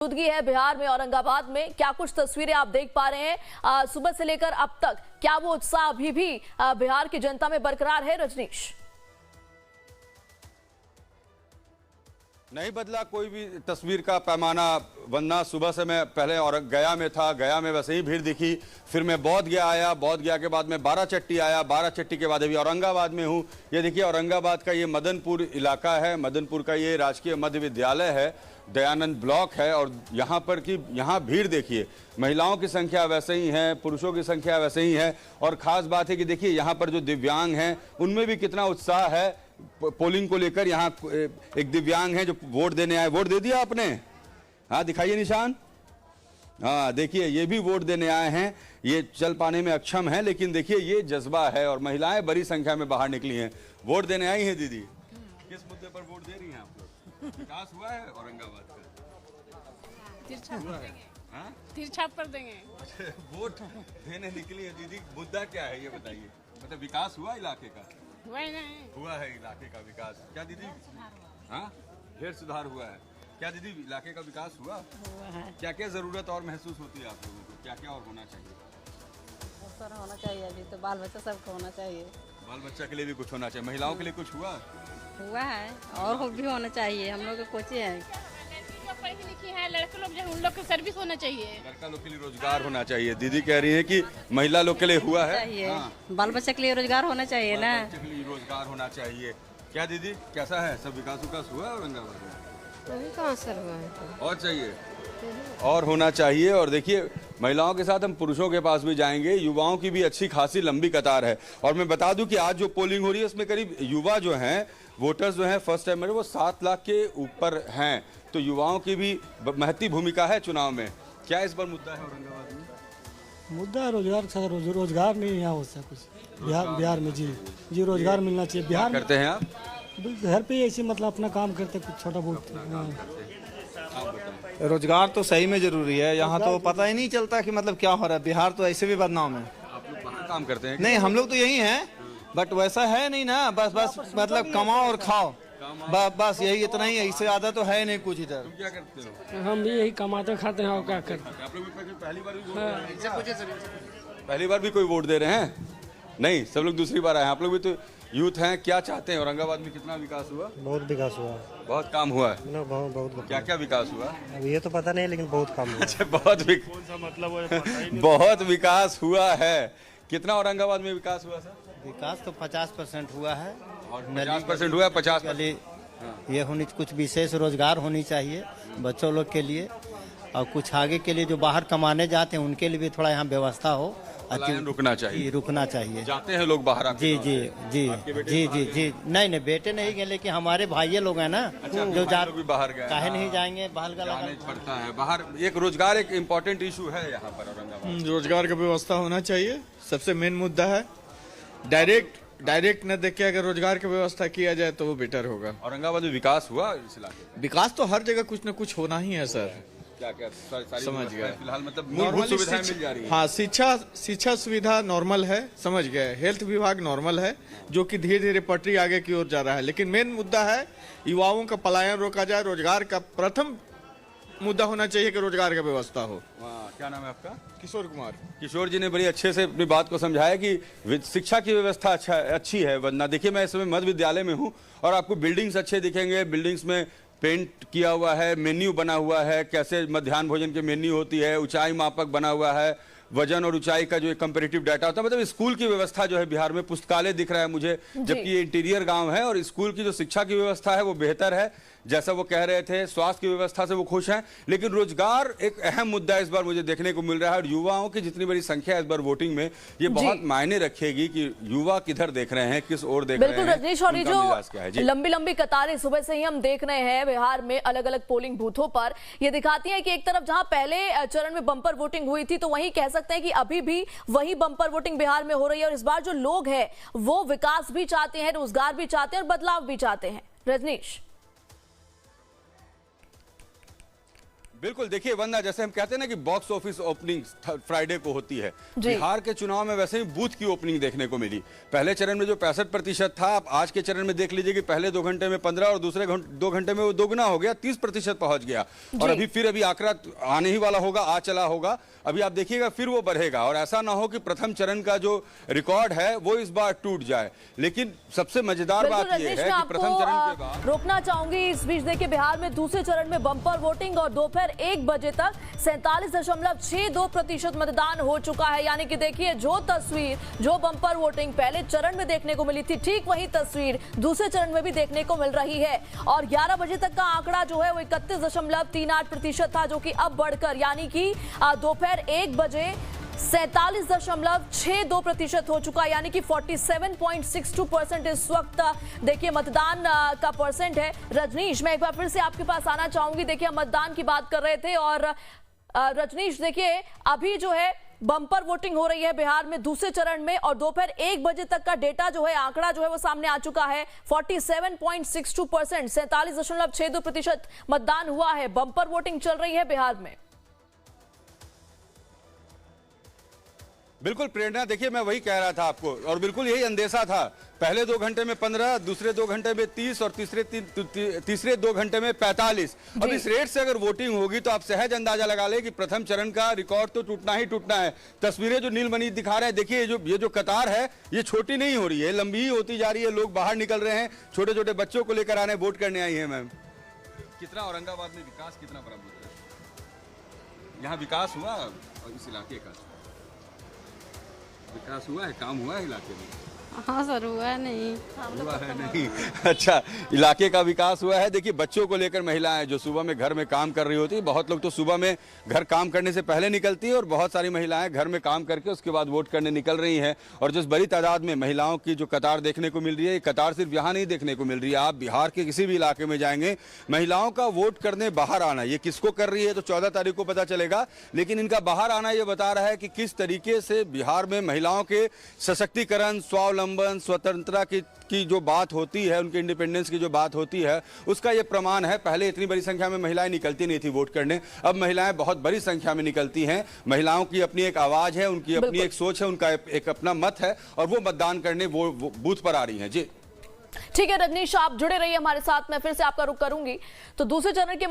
मौजूदगी है बिहार में औरंगाबाद में। क्या कुछ तस्वीरें आप देख पा रहे हैं सुबह से लेकर अब तक, क्या वो उत्साह अभी भी बिहार की जनता में बरकरार है? रजनीश, नहीं बदला कोई भी तस्वीर का पैमाना, वरना सुबह से मैं पहले और गया में था, गया में वैसे ही भीड़ दिखी, फिर मैं बौद्ध गया आया, बौद्ध गया के बाद मैं बाराचट्टी आया, बाराचट्टी के बाद अभी औरंगाबाद में हूँ। ये देखिए औरंगाबाद का ये मदनपुर इलाका है, मदनपुर का ये राजकीय मध्य विद्यालय है, दयानंद ब्लॉक है। और यहाँ पर की यहाँ भीड़ देखिए, महिलाओं की संख्या वैसे ही है, पुरुषों की संख्या वैसे ही है। और ख़ास बात है कि देखिए यहाँ पर जो दिव्यांग हैं उनमें भी कितना उत्साह है पोलिंग को लेकर। यहाँ एक दिव्यांग है जो वोट देने आए। वोट दे दिया आपने? हाँ दिखाइए निशान। हाँ देखिए ये भी वोट देने आए हैं, ये चल पाने में अक्षम है, लेकिन देखिए ये जज्बा है और महिलाएं बड़ी संख्या में बाहर निकली हैं, वोट देने आई हैं। दीदी किस मुद्दे पर वोट दे रही हैं आप लोग? विकास हुआ है औरंगाबाद का? तिरछा पर देंगे। वोट देने निकली है दीदी, मुद्दा क्या है ये बताइए। मतलब विकास हुआ इलाके का? हुआ है इलाके का विकास। क्या दीदी? हाँ ढेर सुधार हुआ है। क्या दीदी इलाके का विकास हुआ है? क्या क्या जरूरत और महसूस होती है आप लोगों को? क्या क्या और होना चाहिए? सर होना चाहिए, अभी तो बाल बच्चा सबको होना चाहिए। बाल बच्चा के लिए भी कुछ होना चाहिए, महिलाओं के लिए कुछ हुआ है और भी होना चाहिए। हम लोग के कोचे हैं, पढ़ी लिखी है, लड़के लोग जो उन लोग को सर्विस होना चाहिए, लड़का लोग के लिए रोजगार होना चाहिए। दीदी कह रही है कि महिला लोग के लिए हुआ है, हाँ। बाल बच्चे के लिए रोजगार होना चाहिए ना, बच्चे के लिए रोजगार होना चाहिए। क्या दीदी कैसा है, सब विकास विकास हुआ है औरंगाबाद में? अभी कहाँ सर हुआ है? और चाहिए और होना चाहिए। और देखिए महिलाओं के साथ हम पुरुषों के पास भी जाएंगे, युवाओं की भी अच्छी खासी लंबी कतार है। और मैं बता दूं कि आज जो पोलिंग हो रही है उसमें करीब युवा जो हैं, वोटर्स जो हैं फर्स्ट टाइमर, वो 7 लाख के ऊपर हैं। तो युवाओं की भी महती भूमिका है चुनाव में। क्या इस बार मुद्दा है औरंगाबाद में? मुद्दा रोजगार, रोजगार नहीं यहाँ होता कुछ बिहार में। जी रोजगार मिलना चाहिए। बिहार करते हैं आप? घर पे ऐसे मतलब अपना काम करते कुछ छोटा बहुत। रोजगार तो सही में जरूरी है। यहाँ तो पता ही नहीं चलता कि मतलब क्या हो रहा है। बिहार तो ऐसे भी बदनाम है। आप लोग बाहर काम करते हैं? नहीं हम लोग तो यही हैं, बट वैसा है नहीं ना। बस मतलब कमाओ और खाओ, बस यही इतना ही है, इससे ज्यादा तो है नहीं कुछ इधर। क्या करते हो? हम भी यही कमाते खाते हैं और क्या करते हैं। आप लोग भी पहली बार भी वोट दे रहे हैं? पहली बार भी कोई वोट दे रहे हैं? नहीं, सब लोग दूसरी बार आए हैं। आप लोग भी तो यूथ हैं, क्या चाहते हैं? औरंगाबाद में कितना विकास हुआ? बहुत विकास हुआ, बहुत काम हुआ है ना, बहुत क्या क्या विकास हुआ? अब ये तो पता नहीं, लेकिन बहुत काम हुआ। अच्छा बहुत विकास हुआ है। कितना औरंगाबाद में विकास हुआ सर? विकास तो 50% हुआ है और 50% हुआ है। 50% ये होनी, कुछ विशेष रोजगार होनी चाहिए बच्चों लोग के लिए, और कुछ आगे के लिए जो बाहर कमाने जाते हैं उनके लिए भी थोड़ा यहाँ व्यवस्था हो। रुकना चाहिए, रुकना चाहिए। जाते हैं लोग बाहर? जी जी जी जी जी जी नहीं बेटे नहीं गए, लेकिन हमारे भाई लोग हैं ना। अच्छा, जो भी बाहर गए? काहे नहीं जाएंगे, बाहर का जाने पड़ता है बाहर। एक रोजगार एक इम्पोर्टेंट इशू है यहाँ पर औरंगाबाद। रोजगार का व्यवस्था होना चाहिए, सबसे मेन मुद्दा है। डायरेक्ट न देख के अगर रोजगार की व्यवस्था किया जाए तो वो बेटर होगा। औरंगाबाद में विकास हुआ इस इलाके में? विकास तो हर जगह कुछ न कुछ होना ही है सर। क्या क्या समझ गए? फिलहाल मतलब मूलभूत सुविधाएं मिल जा रही है। हाँ, शिक्षा सुविधा नॉर्मल है, समझ गए। हेल्थ विभाग नॉर्मल है, जो कि धीरे धीरे पटरी आगे की ओर जा रहा है। लेकिन मेन मुद्दा है युवाओं का पलायन रोका जाए। रोजगार का प्रथम मुद्दा होना चाहिए कि रोजगार का व्यवस्था हो। क्या नाम है आपका? किशोर कुमार। किशोर जी ने बड़ी अच्छे से अपनी बात को समझाया कि शिक्षा की व्यवस्था अच्छी है। वरना देखिए मैं इस समय मध्य विद्यालय में हूँ और आपको बिल्डिंग्स अच्छे दिखेंगे, बिल्डिंग्स में पेंट किया हुआ है, मेन्यू बना हुआ है, कैसे मध्याह्न भोजन की मेन्यू होती है, ऊंचाई मापक बना हुआ है, वजन और ऊंचाई का जो एक कंपैरेटिव डाटा होता है। मतलब स्कूल की व्यवस्था जो है बिहार में, पुस्तकालय दिख रहा है मुझे, जबकि ये इंटीरियर गांव है। और स्कूल की जो शिक्षा की व्यवस्था है वो बेहतर है, जैसा वो कह रहे थे। स्वास्थ्य की व्यवस्था से वो खुश हैं। लेकिन रोजगार एक अहम मुद्दा इस बार मुझे देखने को मिल रहा है। और युवाओं की जितनी बड़ी संख्या है इस बार वोटिंग में, ये बहुत मायने रखेगी कि युवा किधर देख रहे हैं, किस ओर देख रहे हैं। बिल्कुल रजनीश, और ये जो लंबी लंबी कतारें सुबह से ही हम देख रहे हैं बिहार में अलग अलग पोलिंग बूथों पर, ये दिखाती है कि एक तरफ जहां पहले चरण में बम्पर वोटिंग हुई थी, तो वहीं कह सकते हैं कि अभी भी वही बम्पर वोटिंग बिहार में हो रही है। और इस बार जो लोग हैं वो विकास भी चाहते हैं, रोजगार भी चाहते हैं और बदलाव भी चाहते हैं। रजनीश, बिल्कुल, देखिए वंदना, जैसे हम कहते हैं ना कि बॉक्स ऑफिस ओपनिंग फ्राइडे को होती है, जी। बिहार के चुनाव में वैसे ही बूथ की ओपनिंग देखने को मिली। पहले चरण में जो 65% था, आप आज के चरण में देख लीजिए कि पहले 2 घंटे में 15 और दूसरे 2 घंटे में वो दोगुना हो गया, 30% पहुंच गया। और अभी आंकड़ा आने ही वाला होगा, आ चला होगा, अभी आप देखिएगा फिर वो बढ़ेगा। और ऐसा ना हो कि प्रथम चरण का जो रिकॉर्ड है वो इस बार टूट जाए। लेकिन सबसे मजेदार बात यह है कि प्रथम चरण के बाद रोकना चाहूंगी इस बीच, देखिए बिहार में दूसरे चरण में बम्पर वोटिंग और दोपहर 1 बजे तक 47.62% मतदान हो चुका है। यानी कि देखिए जो तस्वीर जो बम्पर वोटिंग पहले चरण में देखने को मिली थी, ठीक वही तस्वीर दूसरे चरण में भी देखने को मिल रही है। और 11 बजे तक का आंकड़ा जो है वो 31.38% था, जो कि अब बढ़कर यानी कि दोपहर 1 बजे 47.62% हो चुका, यानी कि 47.62% इस वक्त देखिए मतदान का परसेंट है। रजनीश, मैं एक बार फिर से आपके पास आना चाहूंगी। देखिए हम मतदान की बात कर रहे थे और रजनीश देखिए अभी जो है बम्पर वोटिंग हो रही है बिहार में दूसरे चरण में, और दोपहर 1 बजे तक का डेटा जो है, आंकड़ा जो है वो सामने आ चुका है। 47.62%, 47.62% मतदान हुआ है। बम्पर वोटिंग चल रही है बिहार में। बिल्कुल प्रेरणा, देखिए मैं वही कह रहा था आपको, और बिल्कुल यही अंदेशा था। पहले 2 घंटे में 15, दूसरे 2 घंटे में 30 और तीसरे 2 घंटे में 45। अब इस रेट से अगर वोटिंग होगी तो आप सहज अंदाजा लगा ले कि प्रथम चरण का रिकॉर्ड तो टूटना ही टूटना है। तस्वीरें जो नीलमणि दिखा रहे हैं, देखिए ये जो कतार है ये छोटी नहीं हो रही है, लंबी ही होती जा रही है। लोग बाहर निकल रहे हैं, छोटे छोटे बच्चों को लेकर आने वोट करने आई है। मैम, कितना औरंगाबाद में विकास कितना बड़ा मुद्दा है? यहाँ विकास हुआ इस इलाके का? विकास हुआ है, काम हुआ है इलाके में? हाँ सर, हुआ नहीं। हुआ है नहीं? अच्छा, इलाके का विकास हुआ है। देखिए बच्चों को लेकर महिलाएं जो सुबह में घर में काम कर रही होती है, बहुत लोग तो सुबह में घर काम करने से पहले निकलती है, और बहुत सारी महिलाएं घर में काम करके उसके बाद वोट करने निकल रही हैं। और जिस बड़ी तादाद में महिलाओं की जो कतार देखने को मिल रही है, ये कतार सिर्फ यहाँ नहीं देखने को मिल रही है। आप बिहार के किसी भी इलाके में जाएंगे, महिलाओं का वोट करने बाहर आना, ये किसको कर रही है तो 14 तारीख को पता चलेगा, लेकिन इनका बाहर आना ये बता रहा है कि किस तरीके से बिहार में महिलाओं के सशक्तिकरण, स्वावलंबन, स्वतंत्रता की जो बात होती है, उनके इंडिपेंडेंस की जो बात होती है, उसका ये प्रमाण है। पहले इतनी बड़ी संख्या में महिलाएं निकलती नहीं थी वोट करने, अब महिलाएं बहुत बड़ी संख्या में निकलती हैं। महिलाओं की अपनी एक आवाज है, उनकी अपनी एक सोच है, उनका एक अपना मत है, और वो मतदान करने वो बूथ पर आ रही हैं। जी ठीक है रजनीश, आप जुड़े रहिए हमारे साथ, मैं फिर से आपका रुख करूंगी। तो दूसरे चरण के